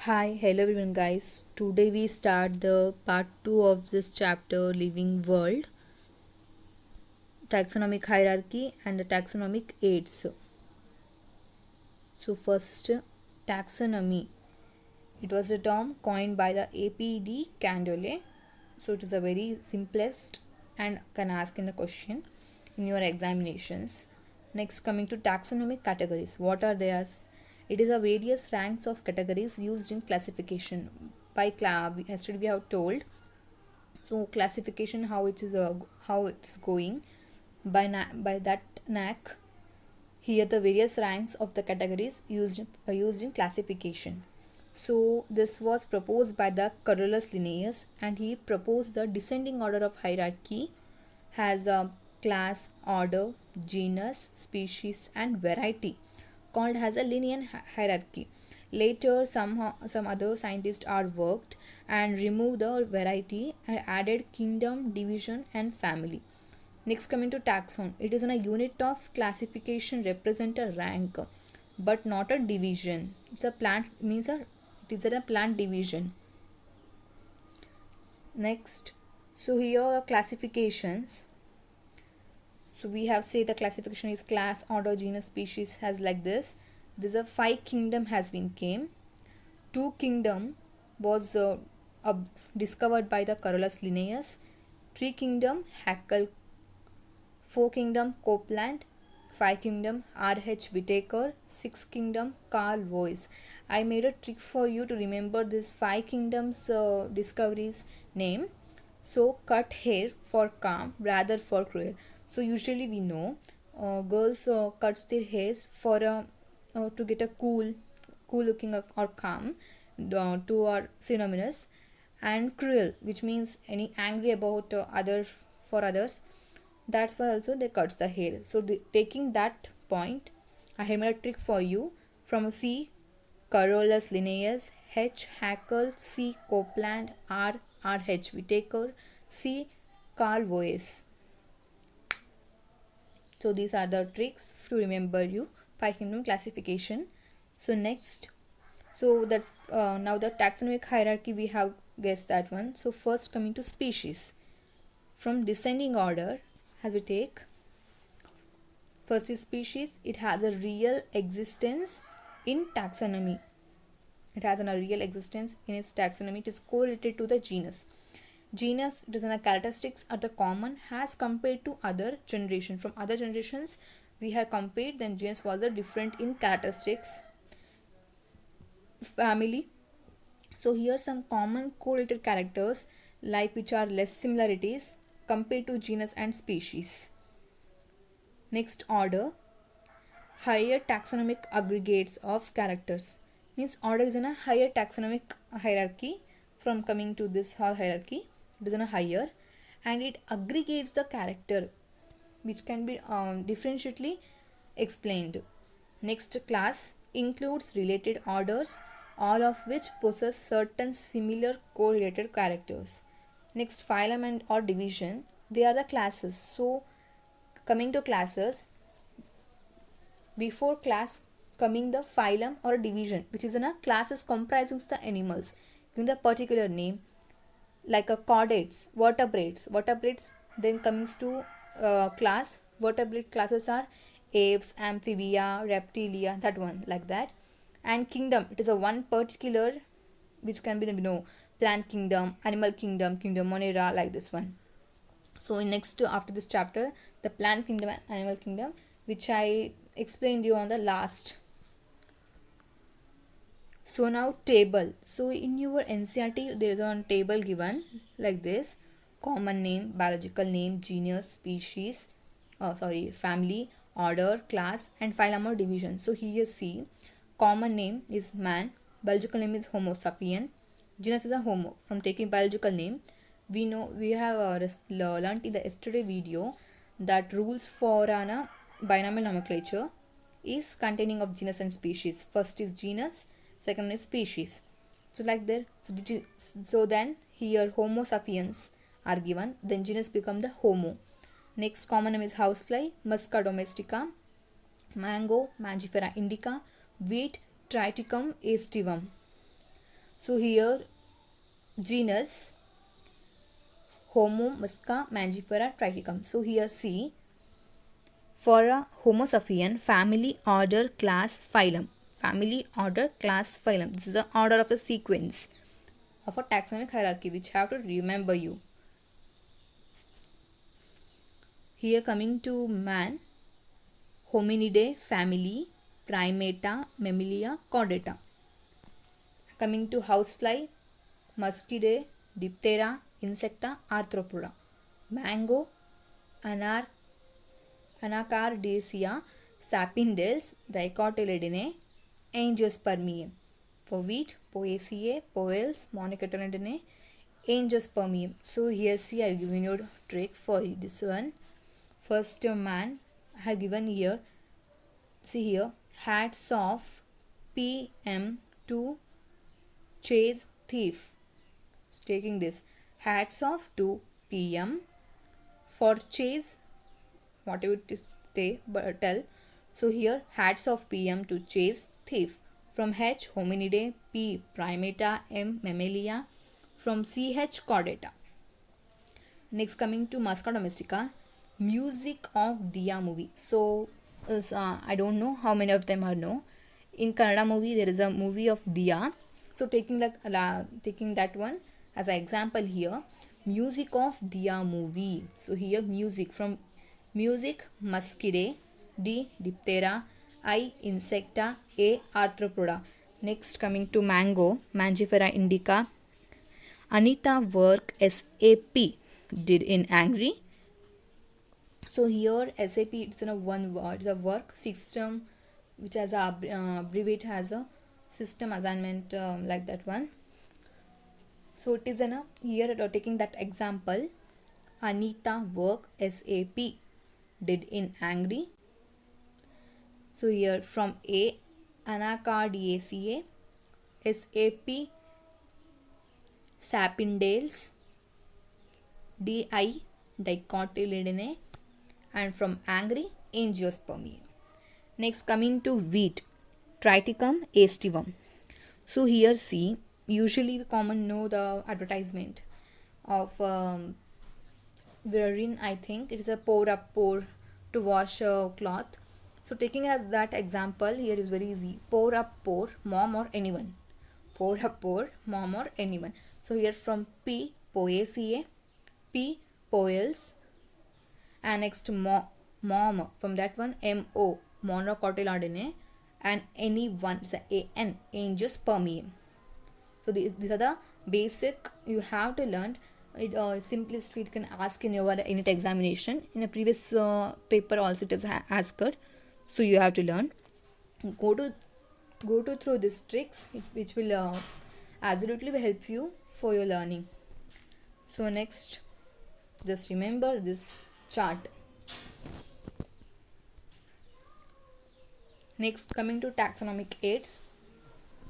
Hi, hello everyone, guys. Today we start the part 2 of this chapter Living World, Taxonomic Hierarchy and the Taxonomic Aids. So, first, taxonomy. It was a term coined by the APD Candolle. So, it is a very simplest and can ask in the question in your examinations. Next, coming to taxonomic categories. What are theirs? It is a various ranks of categories used in classification. Yesterday we have told. So classification how it's going by that knack. Here the various ranks of the categories used in classification. So this was proposed by the Carolus Linnaeus, and he proposed the descending order of hierarchy has a class, order, genus, species, and variety, called as a Linnaean hierarchy. Later, some other scientists are worked and removed the variety and added kingdom, division, and family. Next, coming to taxon, it is a unit of classification, represent a rank, but not a division. It's a plant means a it is a plant division. Next, so here are classifications. So we have say the classification is class, order, genus, species has like this. There's a 5 kingdom has been came. 2 kingdom was discovered by the Carolus Linnaeus. 3 kingdom Haeckel. 4 kingdom Copeland. 5 kingdom R.H. Whitaker. 6 kingdom Carl Voys. I made a trick for you to remember this 5 kingdoms discoveries name. So cut hair for calm, rather for cruel. So usually we know girls cuts their hairs for to get a cool looking or calm. Two are synonymous. And cruel, which means any angry about for others. That's why also they cuts the hair. So taking that point, I have made a trick for you from C. Carolus Linnaeus, H. Haeckel, C. Copeland, R.H. Whitaker, C. Carl Voys. So these are the tricks to remember you 5 kingdom classification. So next, so that's now the taxonomic hierarchy we have guessed that one. So first coming to species, from descending order, as we take first is species. It has a real existence in taxonomy. It has a real existence in its taxonomy. It is correlated to the genus. Genus, it is in the characteristics are the common as compared to other generation. From other generations we have compared, then genus was the different in characteristics. Family, so here some common correlated characters like which are less similarities compared to genus and species. Next, order, higher taxonomic aggregates of characters, means order is in a higher taxonomic hierarchy. From coming to this hierarchy, it is in a higher, and it aggregates the character which can be differentially explained. Next, class includes related orders, all of which possess certain similar correlated characters. Next, phylum and or division, they are the classes. So coming to classes, before class coming the phylum or division, which is in a classes comprising the animals in the particular name, like a chordates, vertebrates. Then comes to class, vertebrate classes are aves, amphibia, reptilia, that one like that. And kingdom, it is a one particular which can be plant kingdom, animal kingdom, kingdom monera, like this one. So next after this chapter, the plant kingdom and animal kingdom, which I explained you on the last. So now table. So in your NCERT there is a table given like this: common name, biological name, genus, species, family, order, class, and phylum or division. So here see, common name is man, biological name is Homo sapien, genus is a Homo. From taking biological name, we know we have learned in the yesterday video that rules for an binomial nomenclature is containing of genus and species. First is genus, second is species. So like that. So then here Homo sapiens are given, then genus become the Homo. Next, common name is housefly, Musca domestica, mango, Mangifera indica, wheat, Triticum aestivum. So here genus Homo musca mangifera triticum. So here see, for a Homo sapien, family, order, class, phylum. Family, order, class, phylum. This is the order of the sequence of a taxonomic hierarchy which have to remember you. Here coming to man, Hominidae, family, Primata, Mammalia, Chordata. Coming to housefly, Muskidae, Diptera, Insecta, Arthropoda. Mango, Anacardiaceae, Sapindales, Dicotyledonea, Angiospermium. For wheat, Poaceae, Poales, Monocotyledonea, Angiospermium. So here see, I have given you a trick for this one. First man, I have given here, see here, hats off PM to chase thief. Taking this, hats off to PM for chase, whatever it is say, but tell. So here, hats off PM to chase thief. From H, Hominidae, P, Primata, M, Mammalia. From CH, Chordata. Next coming to Musca domestica, music of Dia movie. So I don't know how many of them are know. In Kannada movie there is a movie of Dia. So taking that one as an example here, music of Dia movie. So here music, from music Muskidae, D Diptera, I Insecta, A Arthropoda. Next coming to mango, Mangifera indica. Anita work SAP did in angry. So here SAP, it's in a one word, it's a work system which has a abbreviate, has a system assignment like that one. So it is in a here taking that example, Anita work SAP did in angry. So here from A, Anacardiaceae, SAP Sapindales, DI Dicotyledonea, and from angry Angiospermium. Next coming to wheat, Triticum aestivum. So here see, usually we common know the advertisement of wherein I think it is a pour to wash a cloth. So taking as that example here is very easy. Pour up, pour, mom or anyone. Pour up, pour, mom or anyone. So here from P, Poaceae, P, Poales, and next mom, from that one MO, Monocotyledonea, and anyone, it's a AN, Angiospermium. So these are the basic you have to learn. It simplest you can ask in your unit examination. In a previous paper also it is asked. So you have to learn. Go to through these tricks which will absolutely help you for your learning. So next, just remember this chart. Next coming to taxonomic aids.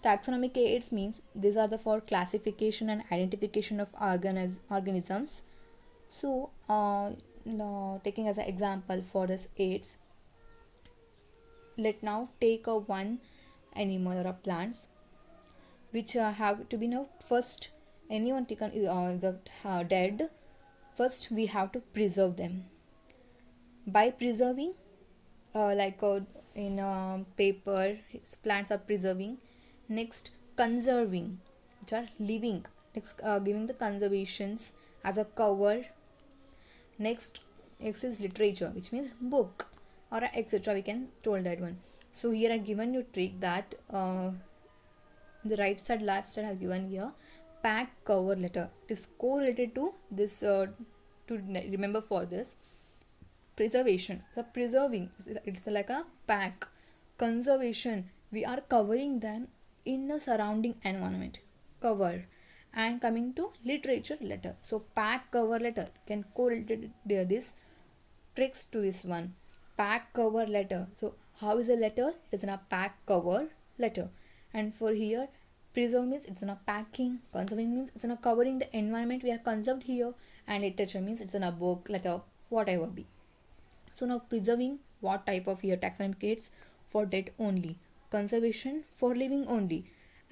Taxonomic aids means these are the for classification and identification of organisms. So taking as an example for this aids, let now take a one animal or a plants which have to be now first, anyone taken dead, first we have to preserve them. By preserving, in paper plants are preserving. Next, conserving, which are living. Next, giving the conservations as a cover. Next is literature, which means book or etc. We can told that one. So here I have given you trick that the right side, last side I have given here pack cover letter. It is correlated to this to remember for this. Preservation, so preserving, it's like a pack. Conservation, we are covering them in a surrounding environment, cover. And coming to literature letter, so pack cover letter can correlate this tricks to this one, pack cover letter. So how is a letter? It is in a pack cover letter. And for here, preserve means it's in a packing, conserving means it's in a covering the environment we are conserved here, and literature means it's in a book, letter, whatever be. So now preserving, what type of here taxonomic aids? For dead only, conservation for living only,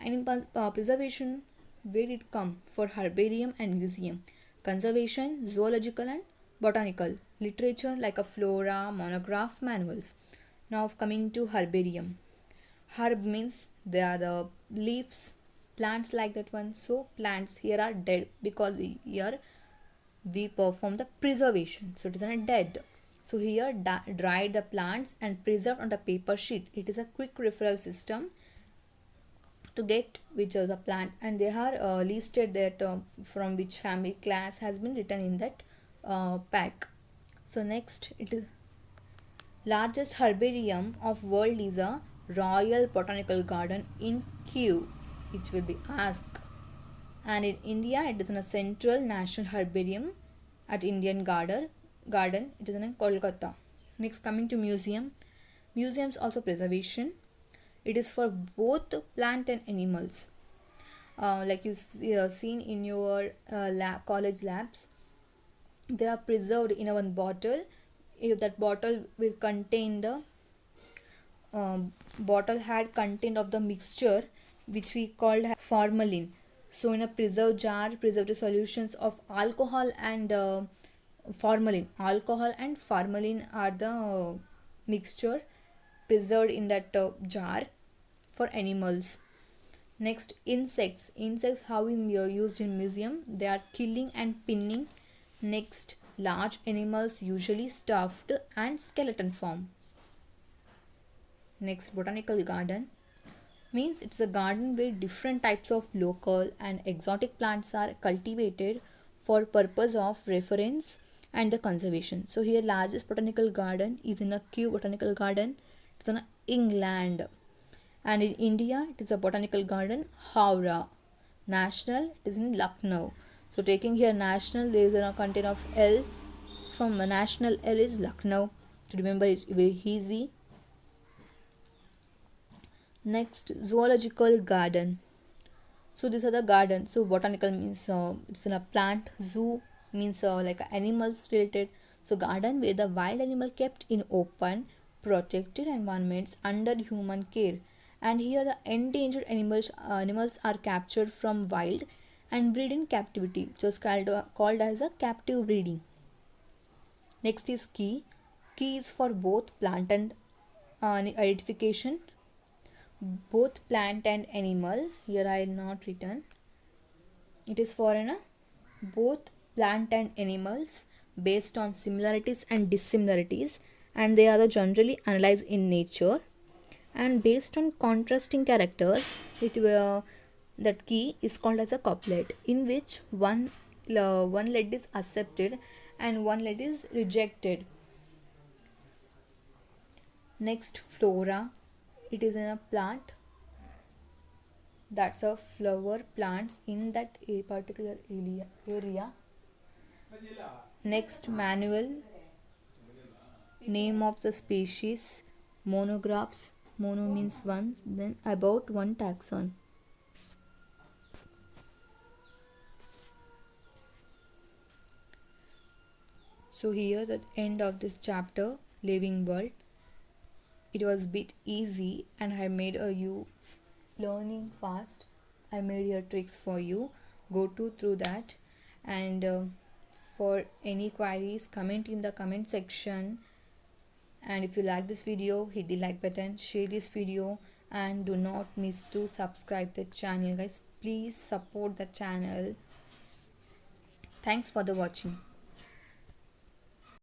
And in preservation, where did it come? For herbarium and museum. Conservation, zoological and botanical. Literature like a flora, monograph, manuals. Now coming to herbarium. Herb means they are the leaves, plants like that one. So plants here are dead because here we perform the preservation. So it is not dead. So here dried the plants and preserved on the paper sheet. It is a quick referral system to get which is a plant, and they are listed that from which family class has been written in that pack. So next, it is largest herbarium of world is a Royal Botanical Garden in Kew, which will be asked. And in India, it is in a Central National Herbarium at Indian Garden. It is in Kolkata. Next, coming to museum. Museums also preservation. It is for both plant and animals. Like you seen in your college labs, they are preserved in a one bottle. If that bottle will contain the bottle had content of the mixture which we called formalin. So in a preserved jar, preserved solutions of alcohol and formalin. Alcohol and formalin are the mixture preserved in that jar for animals. Next, insects. Insects how used in museum? They are killing and pinning. Next, large animals usually stuffed and skeleton form. Next, botanical garden means it's a garden where different types of local and exotic plants are cultivated for purpose of reference and the conservation. So here largest botanical garden is in a Kew Botanical Garden. It's in England. And in India, it is a botanical garden Howrah. National, it is in Lucknow. So taking here national, there is a content of L. From national, L is Lucknow. To remember, it's very easy. Next, zoological garden. So these are the gardens. So botanical means it's in a plant. Zoo means like animals related. So garden where the wild animal kept in open, protected environments under human care. And here the endangered animals are captured from wild and bred in captivity, which was called as a captive breeding. Next is key. Key is for both plant and identification. Both plant and animal. Here I not written. It is for both plant and animals based on similarities and dissimilarities, and they are the generally analyzed in nature. And based on contrasting characters, that key is called as a couplet, in which one lead is accepted and one lead is rejected. Next, flora. It is in a plant, that's a flower plants in that a particular area. Next, manual. Name of the species. Monographs. Mono means one, then about one taxon. So here the end of this chapter, Living World. It was a bit easy and I made you learning fast. I made your tricks for you. Go through that, and for any queries, comment in the comment section. And if you like this video, hit the like button, share this video, and do not miss to subscribe the channel, guys. Please support the channel. Thanks for the watching.